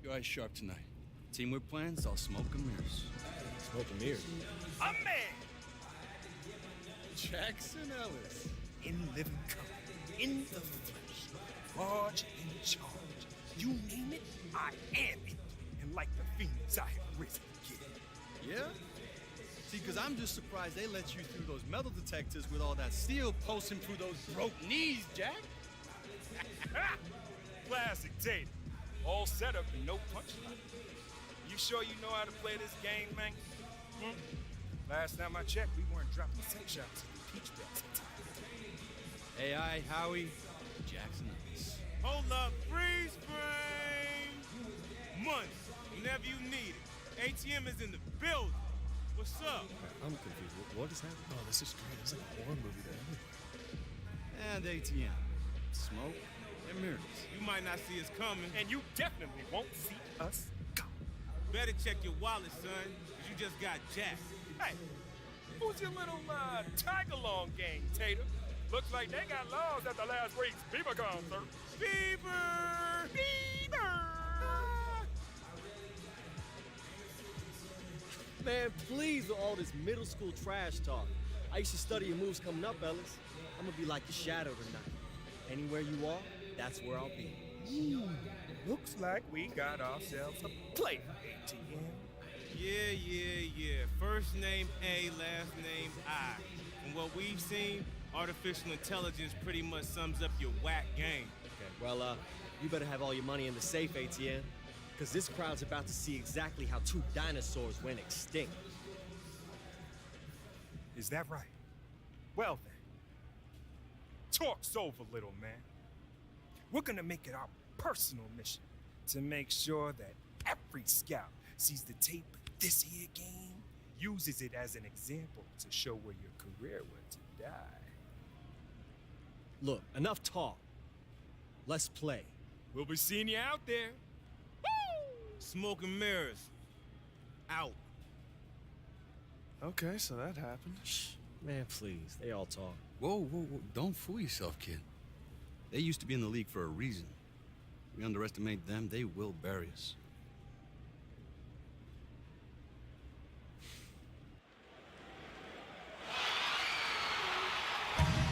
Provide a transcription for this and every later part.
Your eyes sharp tonight. Team we're playing is all smoke and mirrors. Smoke and mirrors? A man! Jackson Ellis. In living color, in the flesh, large in charge. You name it, I am it. And like the phoenix, I have risen again. Yeah? See, because I'm just surprised they let you through those metal detectors with all that steel pulsing through those broke knees, Jack. Classic Tatum. All set up and no punchline. You sure you know how to play this game, man? Last time I checked, we weren't dropping set shots in the peach basket. AI, Howie, Jackson Ellis. Hold up, freeze frame! Money, whenever you need it. ATM is in the building. What's up? I'm confused. What is happening? Oh, this is great. It's like a horror movie there. And ATM. Smoke and mirrors. You might not see us coming, and you definitely won't see us coming. Better check your wallet, son, because you just got jacked. Hey, who's your little tag-along gang, Tatum? Looks like they got lost at the last week's Bieber concert. Bieber! Bieber! Man, please with all this middle school trash talk. I used to study your moves coming up, Ellis. I'm gonna be like your shadow tonight. Anywhere you are, that's where I'll be. Ooh, looks like we got ourselves a player, ATM. Yeah. First name A, last name I. From what we've seen, artificial intelligence pretty much sums up your whack game. Okay, well, you better have all your money in the safe, ATM. Because this crowd's about to see exactly how 2 dinosaurs went extinct. Is that right? Well then, talk's over, little man. We're gonna make it our personal mission to make sure that every scout sees the tape of this here game, uses it as an example to show where your career went to die. Look, enough talk. Let's play. We'll be seeing you out there. Smoke and mirrors. Out. Okay, so that happened. Shh, man, please. They all talk. Whoa. Don't fool yourself, kid. They used to be in the league for a reason. We underestimate them, they will bury us.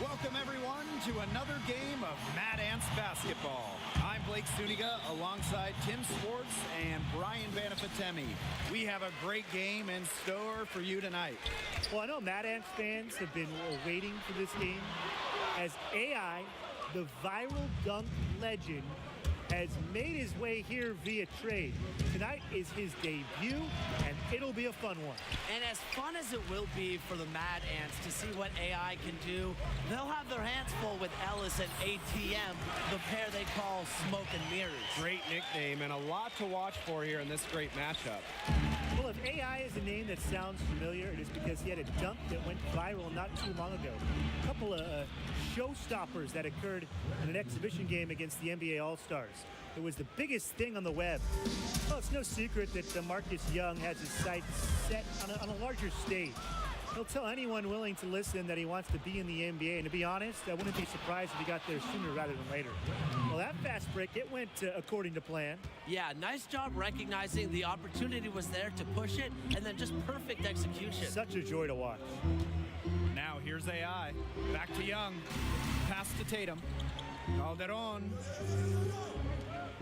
Welcome, everyone, to another game of Mad Ants basketball. I'm Blake Suniga alongside Tim Swartz and Brian Banafitemi. We have a great game in store for you tonight. Well, I know Mad Ants fans have been waiting for this game as AI, the viral dunk legend, has made his way here via trade. Tonight is his debut, and it'll be a fun one. And as fun as it will be for the Mad Ants to see what AI can do, they'll have their hands full with Ellis and ATM, the pair they call Smoke and Mirrors. Great nickname and a lot to watch for here in this great matchup. Well, if AI is a name that sounds familiar, it is because he had a dunk that went viral not too long ago. A couple of showstoppers that occurred in an exhibition game against the NBA All-Stars. It was the biggest thing on the web. Well, it's no secret that Marcus Young has his sights set on a larger stage. He'll tell anyone willing to listen that he wants to be in the NBA, and to be honest, I wouldn't be surprised if he got there sooner rather than later. Well, that fast break, it went according to plan. Yeah, nice job recognizing the opportunity was there to push it, and then just perfect execution. Such a joy to watch. Now here's AI. Back to Young. Pass to Tatum. Calderon.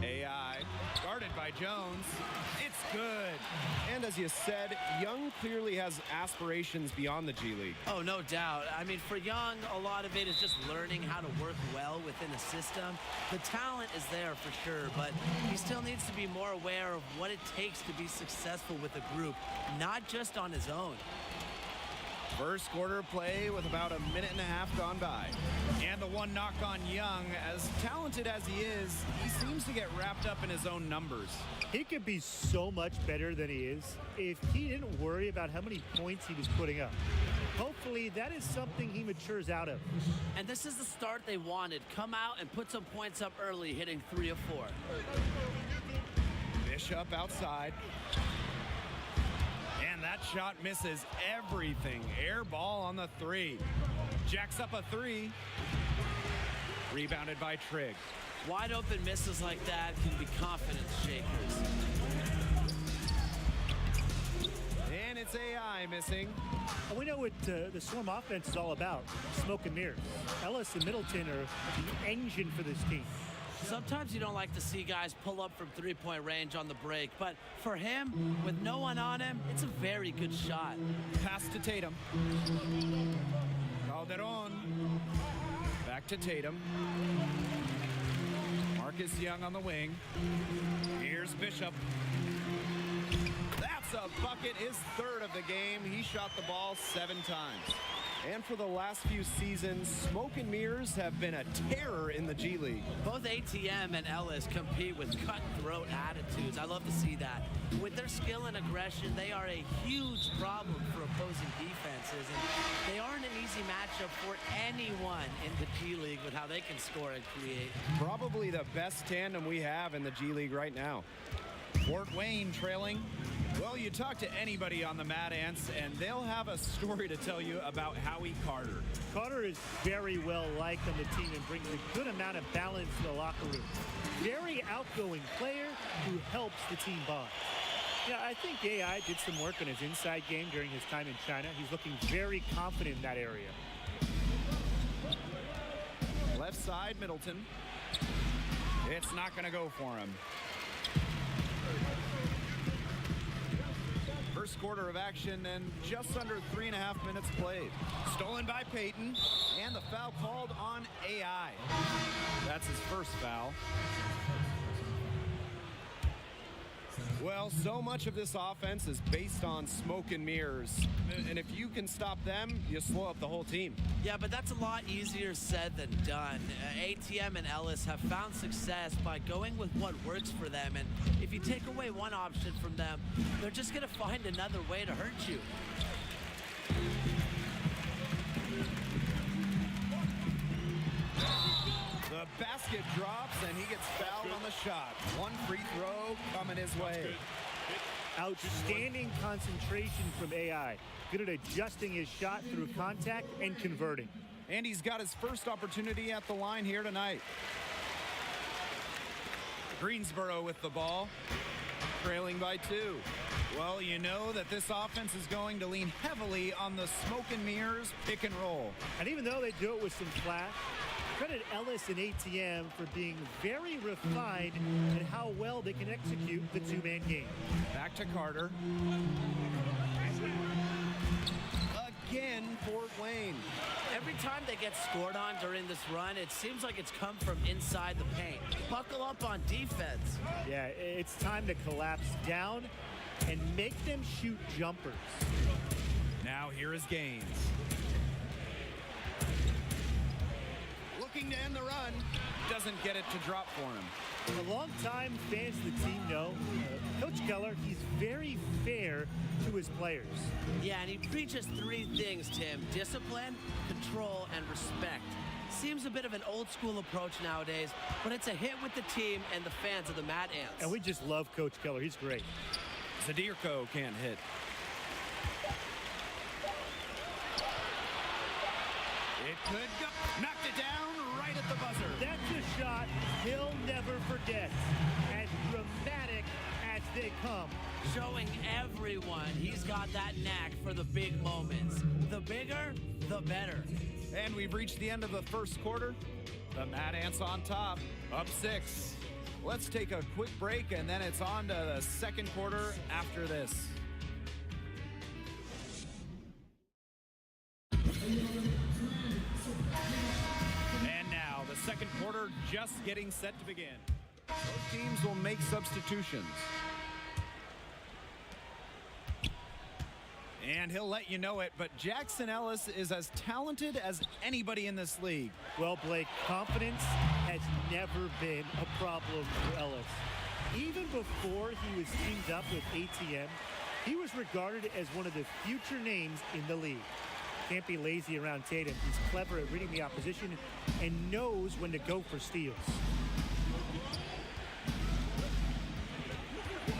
AI. Guarded by Jones. It's good. And as you said, Young clearly has aspirations beyond the G League. Oh, no doubt. I mean, for Young, a lot of it is just learning how to work well within a system. The talent is there for sure, but he still needs to be more aware of what it takes to be successful with a group, not just on his own. First quarter play with about a minute and a half gone by. And the one knock on Young. As talented as he is, he seems to get wrapped up in his own numbers. He could be so much better than he is if he didn't worry about how many points he was putting up. Hopefully, that is something he matures out of. And this is the start they wanted. Come out and put some points up early, hitting 3 of 4. Bishop outside. And that shot misses everything. Air ball on the 3. Jacks up a 3. Rebounded by Trigg. Wide open misses like that can be confidence shakers. And it's AI missing. And we know what the Swarm offense is all about. Smoke and mirrors. Ellis and Middleton are the engine for this team. Sometimes you don't like to see guys pull up from three-point range on the break, but for him, with no one on him, it's a very good shot. Pass to Tatum. Calderon. Back to Tatum. Marcus Young on the wing. Here's Bishop. That's a bucket, his third of the game. He shot the ball 7 times. And for the last few seasons, Smoke and Mirrors have been a terror in the G League. Both ATM and Ellis compete with cutthroat attitudes. I love to see that. With their skill and aggression, they are a huge problem for opposing defenses, and they aren't an easy matchup for anyone in the G League with how they can score and create. Probably the best tandem we have in the G League right now. Fort Wayne trailing. Well, you talk to anybody on the Mad Ants, and they'll have a story to tell you about Howie Carter. Carter is very well liked on the team and brings a good amount of balance to the locker room. Very outgoing player who helps the team bond. Yeah, I think AI did some work on his inside game during his time in China. He's looking very confident in that area. Left side, Middleton. It's not going to go for him. First quarter of action and just under 3.5 minutes played. Stolen by Peyton, and the foul called on AI. That's his first foul. Well, so much of this offense is based on smoke and mirrors. And if you can stop them, you slow up the whole team. Yeah, but that's a lot easier said than done. ATM and Ellis have found success by going with what works for them, and if you take away one option from them, they're just going to find another way to hurt you. The basket drops, and he gets fouled on the shot. One free throw coming his way. Outstanding concentration from AI. Good at adjusting his shot through contact and converting. And he's got his first opportunity at the line here tonight. Greensboro with the ball, trailing by 2. Well, you know that this offense is going to lean heavily on the smoke and mirrors pick and roll. And even though they do it with some flash, credit Ellis and ATM for being very refined in how well they can execute the two-man game. Back to Carter. Again, Fort Wayne. Every time they get scored on during this run, it seems like it's come from inside the paint. Buckle up on defense. Yeah, it's time to collapse down and make them shoot jumpers. Now here is Gaines. Looking to end the run. Doesn't get it to drop for him. A long-time fans of the team know, Coach Keller, he's very fair to his players. Yeah, and he preaches 3 things, Tim: discipline, control, and respect. Seems a bit of an old-school approach nowadays, but it's a hit with the team and the fans of the Mad Ants. And we just love Coach Keller. He's great. Zadirko can't hit. It could go. Knocked it down right at the buzzer. That's a shot he'll never forget. As dramatic as they come. Showing everyone he's got that knack for the big moments. The bigger, the better. And we've reached the end of the first quarter. The Mad Ants on top, up 6. Let's take a quick break, and then it's on to the second quarter after this. And now, the second quarter just getting set to begin. Both teams will make substitutions. And he'll let you know it, but Jackson Ellis is as talented as anybody in this league. Well, Blake, confidence has never been a problem for Ellis. Even before he was teamed up with ATM, he was regarded as one of the future names in the league. Can't be lazy around Tatum. He's clever at reading the opposition and knows when to go for steals.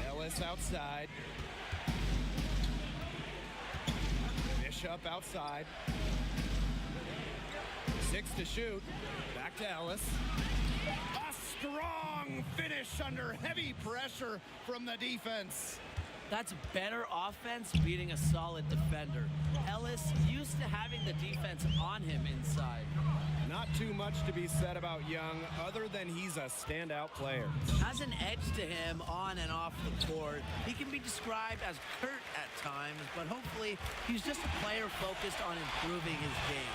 Ellis outside. Bishop outside. 6 to shoot. Back to Ellis. A strong finish under heavy pressure from the defense. That's better offense beating a solid defender. Ellis used to having the defense on him inside. Not too much to be said about Young, other than he's a standout player. Has an edge to him on and off the court. He can be described as curt at times, but hopefully he's just a player focused on improving his game.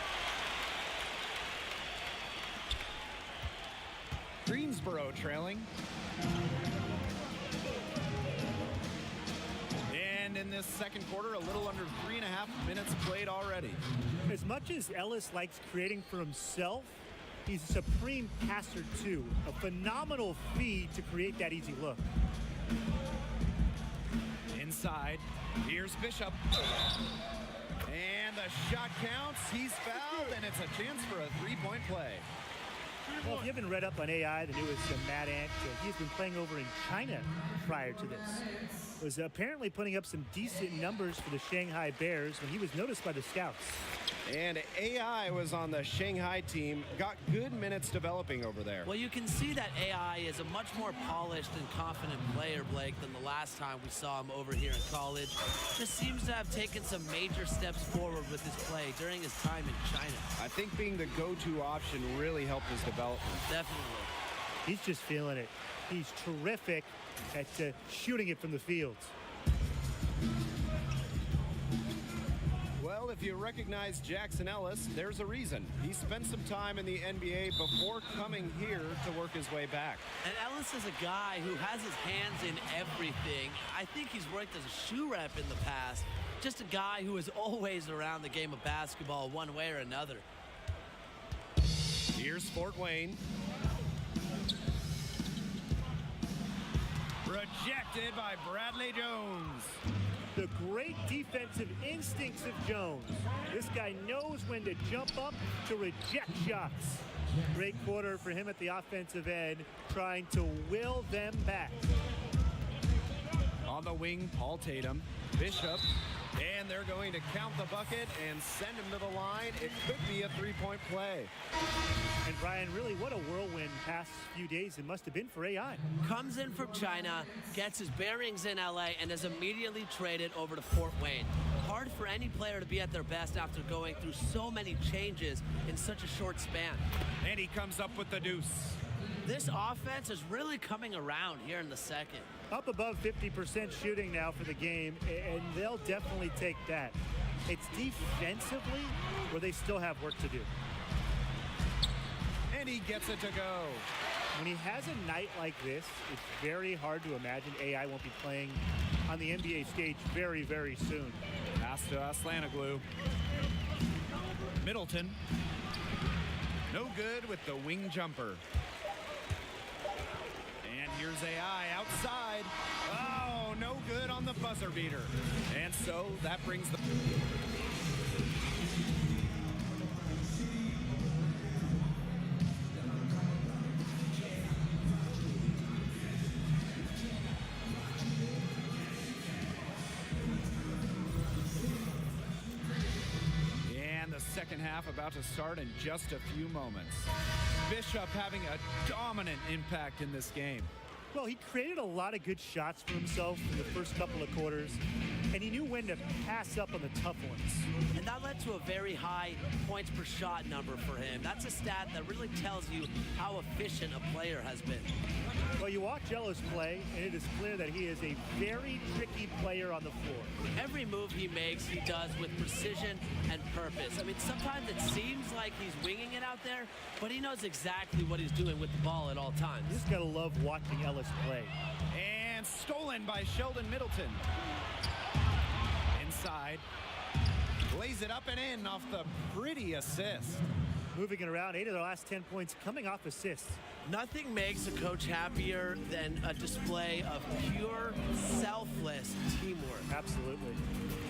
Greensboro trailing. And in this second quarter, a little under 3.5 minutes played already. As much as Ellis likes creating for himself, he's a supreme passer too. A phenomenal feed to create that easy look. Inside, here's Bishop. And the shot counts, he's fouled, and it's a chance for a three-point play. Well, if you haven't read up on AI, the newest Mad Ant, he's been playing over in China prior to this. Was apparently putting up some decent numbers for the Shanghai Bears when he was noticed by the scouts. And AI was on the Shanghai team, got good minutes developing over there. Well, you can see that AI is a much more polished and confident player, Blake, than the last time we saw him over here in college. Just seems to have taken some major steps forward with his play during his time in China. I think being the go-to option really helped his development. Definitely. He's just feeling it. He's terrific at shooting it from the fields. Well, if you recognize Jackson Ellis, there's a reason. He spent some time in the NBA before coming here to work his way back. And Ellis is a guy who has his hands in everything. I think he's worked as a shoe rep in the past. Just a guy who is always around the game of basketball one way or another. Here's Fort Wayne. Rejected by Bradley Jones. The great defensive instincts of Jones. This guy knows when to jump up to reject shots. Great quarter for him at the offensive end, trying to will them back. On the wing, Paul Tatum, Bishop, and they're going to count the bucket and send him to the line. It could be a three-point play. And Brian, really, what a whirlwind past few days it must have been for AI. Comes in from China, gets his bearings in LA, and is immediately traded over to Fort Wayne. Hard for any player to be at their best after going through so many changes in such a short span. And he comes up with the deuce. This offense is really coming around here in the second. Up above 50% shooting now for the game, and they'll definitely take that. It's defensively where they still have work to do. And he gets it to go. When he has a night like this, it's very hard to imagine AI won't be playing on the NBA stage very, very soon. Pass to Aslanoglu. Middleton. No good with the wing jumper. And here's AI outside. Oh, no good on the buzzer beater. And so that brings the... Second half about to start in just a few moments. Bishop having a dominant impact in this game. Well, he created a lot of good shots for himself in the first couple of quarters, and he knew when to pass up on the tough ones. And that led to a very high points per shot number for him. That's a stat that really tells you how efficient a player has been. Well, you watch Ellis play, and it is clear that he is a very tricky player on the floor. Every move he makes, he does with precision and purpose. I mean, sometimes it seems like he's winging it out there, but he knows exactly what he's doing with the ball at all times. You just gotta love watching Ellis play. And stolen by Sheldon Middleton. Inside. Lays it up and in off the pretty assist. Moving it around, 8 of their last 10 points coming off assists. Nothing makes a coach happier than a display of pure, selfless teamwork. Absolutely.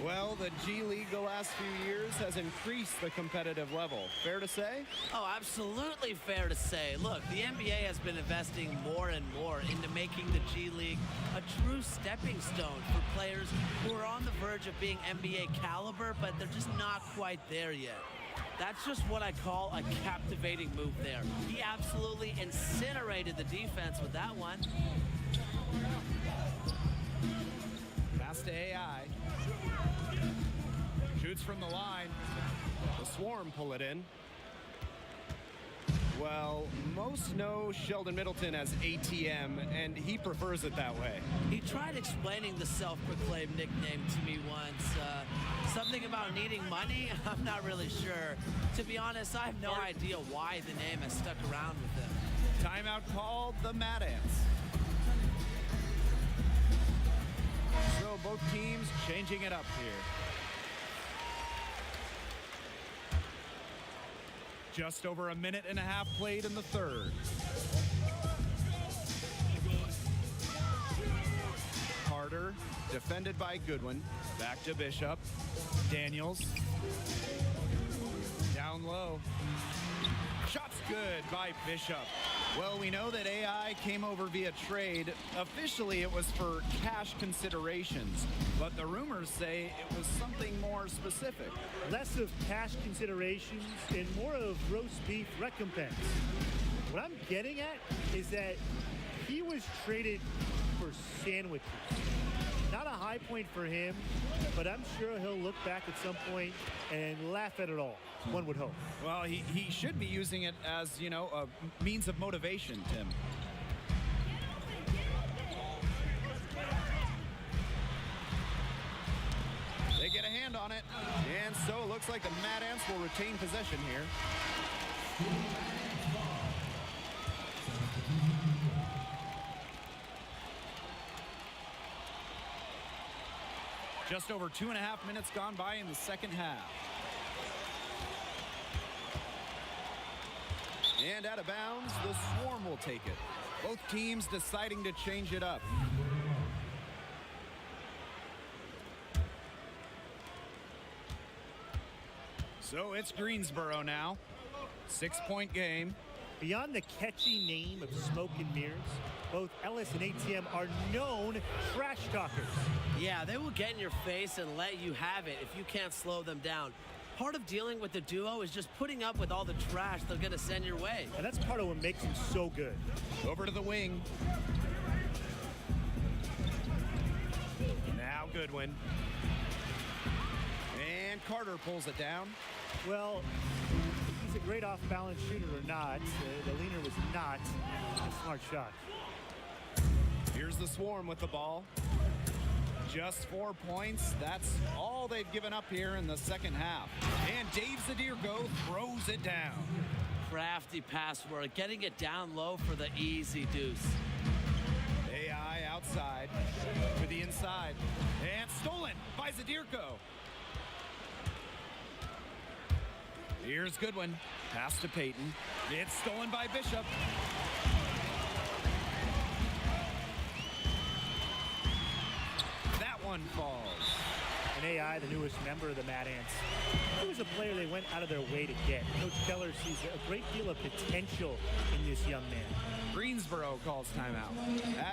Well, the G League the last few years has increased the competitive level. Fair to say? Oh, absolutely fair to say. Look, the NBA has been investing more and more into making the G League a true stepping stone for players who are on the verge of being NBA caliber, but they're just not quite there yet. That's just what I call a captivating move there. He absolutely incinerated the defense with that one. Pass to AI. Shoots from the line. The Swarm pull it in. Well, most know Sheldon Middleton as ATM, and he prefers it that way. He tried explaining the self-proclaimed nickname to me once. Something about needing money? I'm not really sure. To be honest, I have no idea why the name has stuck around with him. Timeout called, the Mad Ants. So both teams changing it up here. Just over a minute and a half played in the third. Carter, defended by Goodwin. Back to Bishop. Daniels. Down low. Shot's good by Bishop. Well, we know that AI came over via trade. Officially, it was for cash considerations, but the rumors say it was something more specific. Less of cash considerations and more of roast beef recompense. What I'm getting at is that he was traded for sandwiches. Not a high point for him, but I'm sure he'll look back at some point and laugh at it all, one would hope. Well, he should be using it as, you know, a means of motivation, Tim. They get a hand on it, and so it looks like the Mad Ants will retain possession here. Just over 2.5 minutes gone by in the second half. And out of bounds, the Swarm will take it. Both teams deciding to change it up. So it's Greensboro now. 6-point game. Beyond the catchy name of Smoke and Mirrors, both Ellis and ATM are known trash talkers. Yeah, they will get in your face and let you have it if you can't slow them down. Part of dealing with the duo is just putting up with all the trash they're going to send your way. And that's part of what makes them so good. Over to the wing. Now Goodwin. And Carter pulls it down. Well, if he's a great off-balance shooter or not, the leaner was not a smart shot. Here's the Swarm with the ball. Just 4 points. That's all they've given up here in the second half. And Dave Zadirko throws it down. Crafty password, getting it down low for the easy deuce. AI outside to the inside. And stolen by Zadirko. Here's Goodwin. Pass to Peyton. It's stolen by Bishop. That one falls. And AI, the newest member of the Mad Ants, he was a player they went out of their way to get. Coach Keller sees a great deal of potential in this young man. Greensboro calls timeout.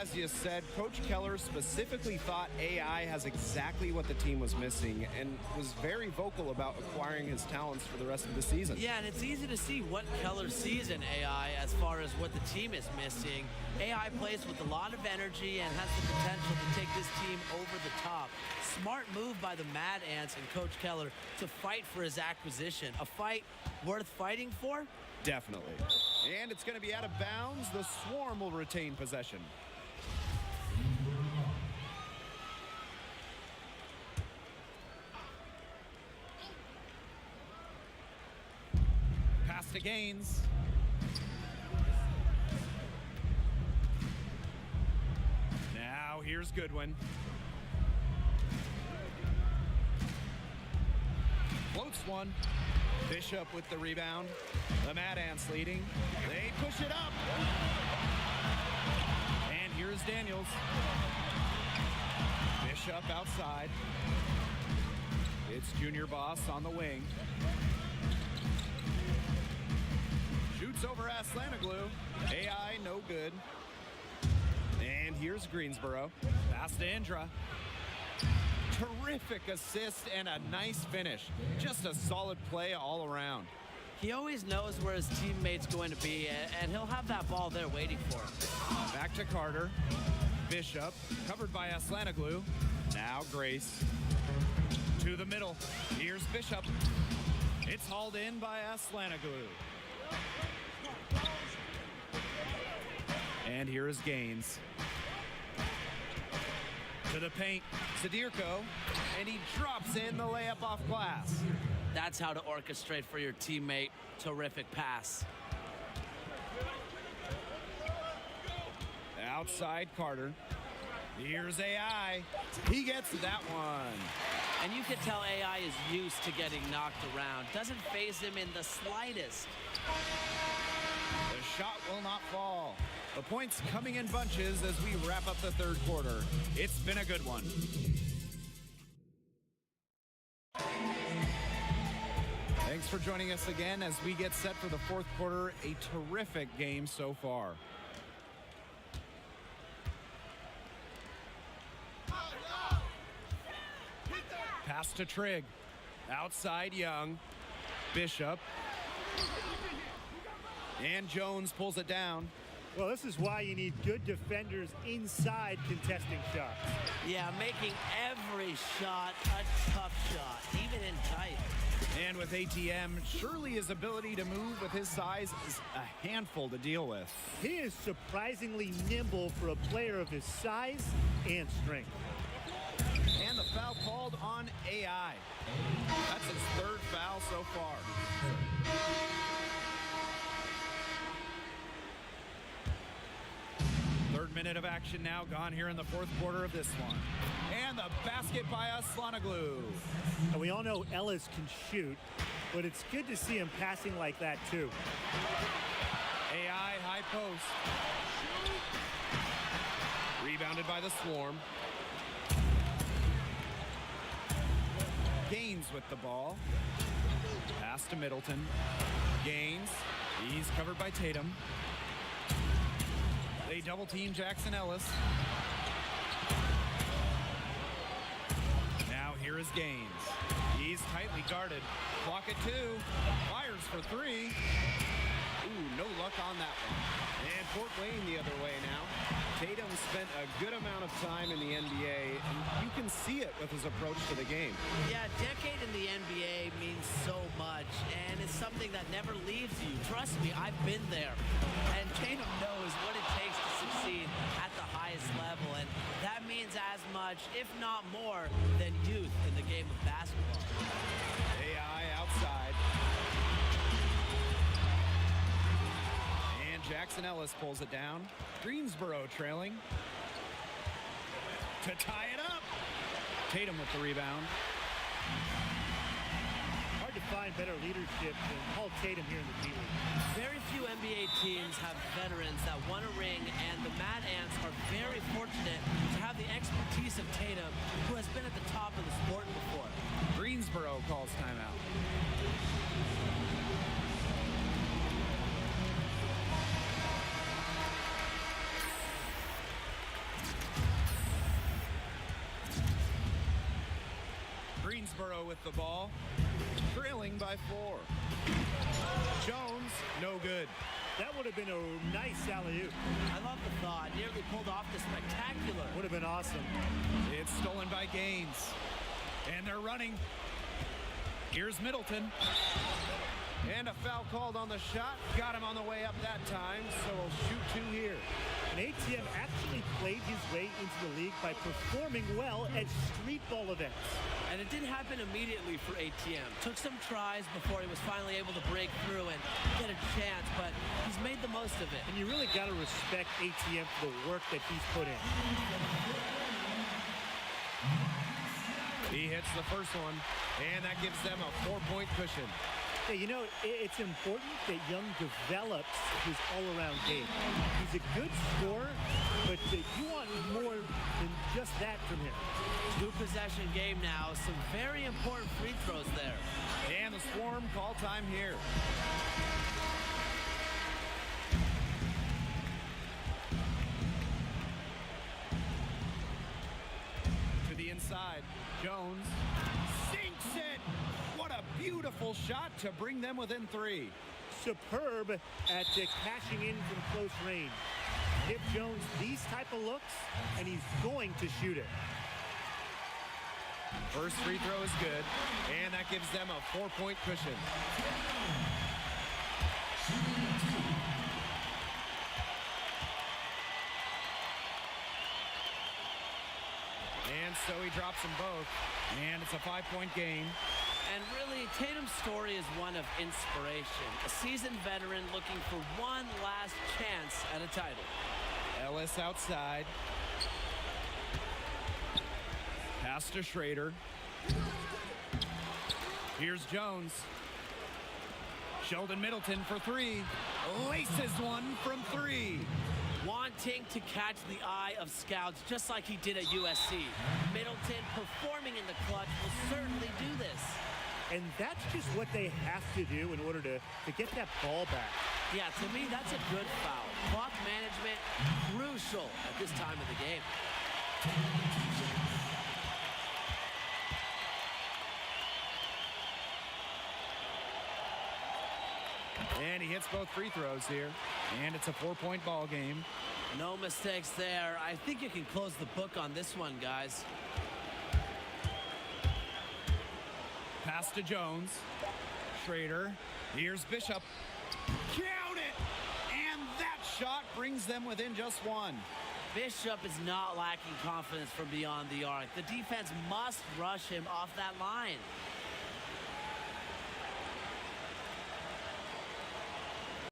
As you said, Coach Keller specifically thought AI has exactly what the team was missing and was very vocal about acquiring his talents for the rest of the season. Yeah, and it's easy to see what Keller sees in AI as far as what the team is missing. AI plays with a lot of energy and has the potential to take this team over the top. Smart move by the Mad Ants and Coach Keller to fight for his acquisition. A fight worth fighting for? Definitely. And it's going to be out of bounds. The Swarm will retain possession. Pass to Gaines. Now here's Goodwin. Floats one. Bishop with the rebound. The Mad Ants leading. They push it up. And here's Daniels. Bishop outside. It's Junior Boss on the wing. Shoots over Aslanoglu. AI no good. And here's Greensboro. Pass to Indra. Terrific assist and a nice finish. Just a solid play all around. He always knows where his teammate's going to be, and he'll have that ball there waiting for him. Back to Carter. Bishop, covered by Aslanoglu. Now Grace. To the middle. Here's Bishop. It's hauled in by Aslanoglu. And here is Gaines. To the paint, Sadirko, and he drops in the layup off glass. That's how to orchestrate for your teammate. Terrific pass. Outside Carter. Here's AI. He gets that one. And you can tell AI is used to getting knocked around. Doesn't faze him in the slightest. The shot will not fall. The points coming in bunches as we wrap up the third quarter. It's been a good one. Thanks for joining us again as we get set for the fourth quarter. A terrific game so far. Pass to Trigg. Outside Young. Bishop. And Jones pulls it down. Well, this is why you need good defenders inside contesting shots. Yeah, making every shot a tough shot, even in tight. And with ATM, surely his ability to move with his size is a handful to deal with. He is surprisingly nimble for a player of his size and strength. And the foul called on AI. That's his third foul so far. Third minute of action now gone here in the fourth quarter of this one. And the basket by Aslanoglu. And we all know Ellis can shoot, but it's good to see him passing like that too. AI high post. Rebounded by the Swarm. Gaines with the ball. Pass to Middleton. Gaines. He's covered by Tatum. They double team Jackson Ellis. Now here is Gaines. He's tightly guarded. Clock at 2. Fires for 3. Ooh, no luck on that one. And Fort Wayne the other way now. Tatum spent a good amount of time in the NBA, and you can see it with his approach to the game. Yeah, a decade in the NBA means so much, and it's something that never leaves you. Trust me, I've been there. And Tatum knows what it takes to succeed at the highest level, and that means as much, if not more, than youth in the game of basketball. AI outside. And Jackson Ellis pulls it down. Greensboro trailing. To tie it up. Tatum with the rebound. Hard to find better leadership than Paul Tatum here in the G League. Very few NBA teams have veterans that won a ring, and the Mad Ants are very fortunate to have the expertise of Tatum, who has been at the top of the sport before. Greensboro calls timeout. Greensboro with the ball, trailing by 4. Jones, no good. That would have been a nice alley-oop. I love the thought. Nearly pulled off the spectacular. Would have been awesome. It's stolen by Gaines. And they're running. Here's Middleton. And a foul called on the shot. Got him on the way up that time, so we'll shoot 2 here. And ATM actually played his way into the league by performing well at street ball events. And it didn't happen immediately for ATM. Took some tries before he was finally able to break through and get a chance, but he's made the most of it. And you really got to respect ATM for the work that he's put in. He hits the first one, and that gives them a 4-point cushion. Yeah, you know, it's important that Young develops his all-around game. He's a good scorer, but you want more than just that from him. 2-possession game now. Some very important free throws there. And the Swarm call time here. To the inside. Jones. beautiful shot to bring them within 3. Superb at cashing in from close range. Give Jones these type of looks, and he's going to shoot it. First free throw is good, and that gives them a 4-point cushion. And so he drops them both, and it's a 5-point game. And really, Tatum's story is one of inspiration. A seasoned veteran looking for one last chance at a title. Ellis outside. Pass to Schrader. Here's Jones. Sheldon Middleton for 3. Laces one from 3. Wanting to catch the eye of scouts just like he did at USC. Middleton performing in the clutch will certainly do this. And that's just what they have to do in order to get that ball back. Yeah, to me, that's a good foul. Clock management, crucial at this time of the game. And he hits both free throws here. And it's a 4-point ball game. No mistakes there. I think you can close the book on this one, guys. Pass to Jones. Schrader. Here's Bishop. Count it! And that shot brings them within just 1. Bishop is not lacking confidence from beyond the arc. The defense must rush him off that line.